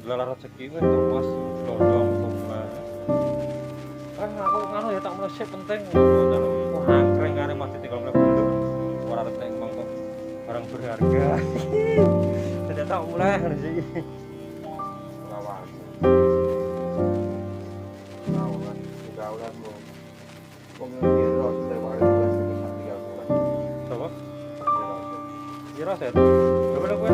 Dalam rezeki itu mas dodong tumbas. Aku nganu ya tak melesek penting. Wah angkreng ngane masih tinggal mlebu. Ora penting mongko barang berharga. Tidak tak mulai ngono sih. Lawan. Lawan. Gaulan mo. Komunikasi terus terbaru juga sekitar 3 bulan. Coba. Kira set. Coba kowe.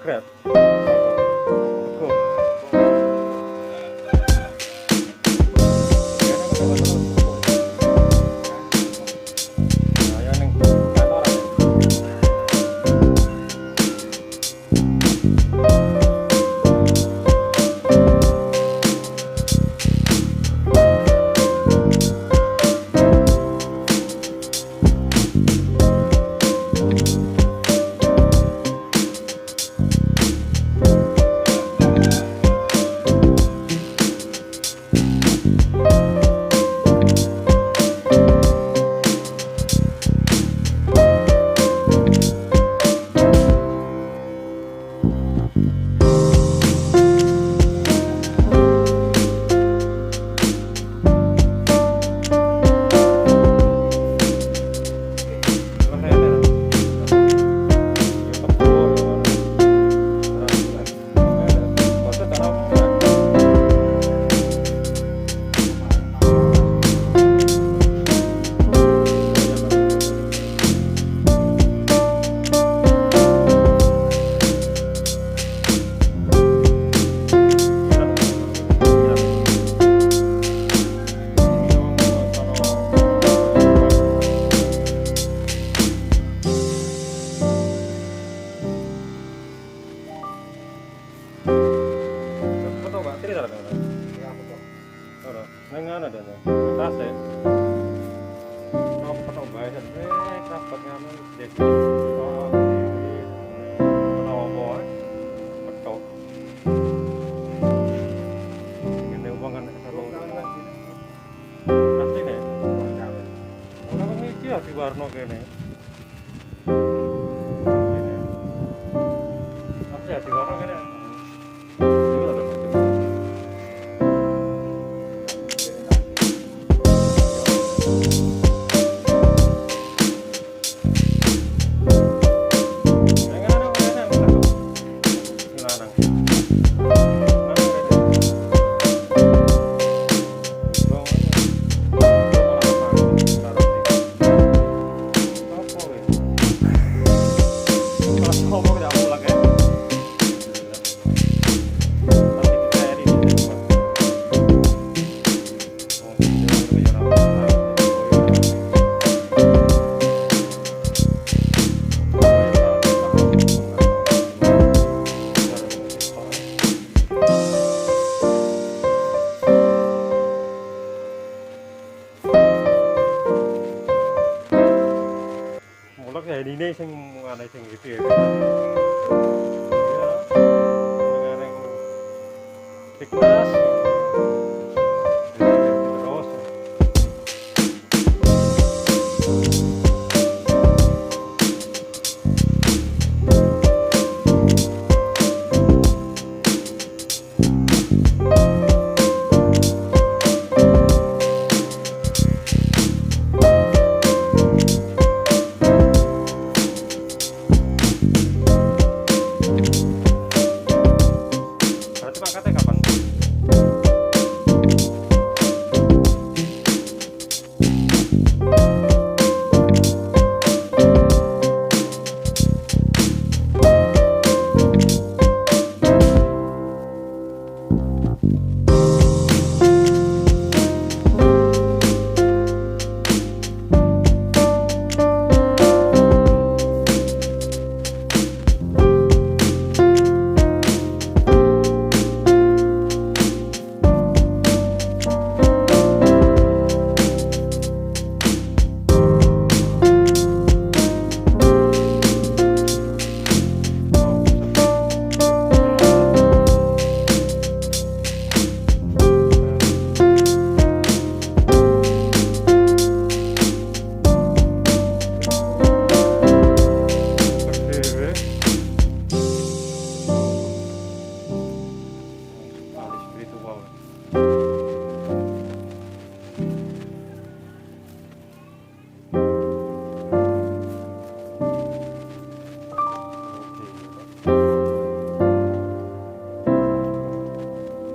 Keren. Nengan ada nih, tas ya. Mau potong bayi sendiri, rapatnya nih desi. Potong boy, potong. Ini uang kan kalau diwarno kene. Apa ya diwarno kene? Ini ada macam. Mulak ya ini sing ngene sing gitu ya. Ya, ngareng tiknas. Terus. Berarti pangkatnya kapan? Berdiri. Ahli spiritual.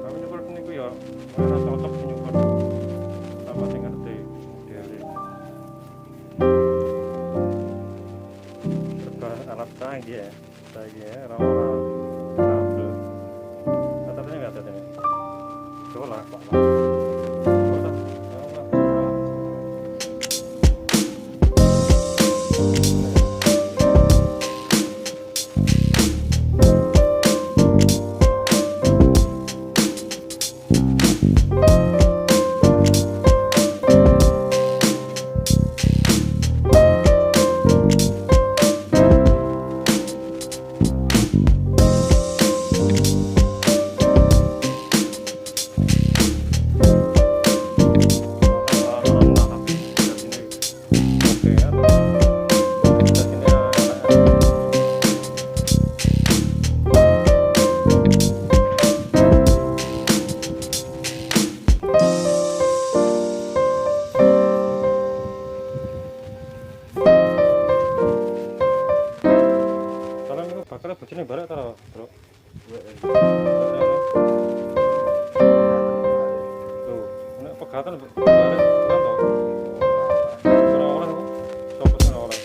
Kami nyukur niku ya, ora cocok nyukur. Sama sing ngerti modele. Serba alat canggih ya. Canggih ya, orang-orang kabel. Katanya enggak ada ini. Coba lah, Pak. Coba dah. Coba. Bakal bojone barek ta, Bro? Tuh, nek pegatan barek tenan to. Ora oleh kok. Sopo sing oleh?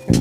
Sama.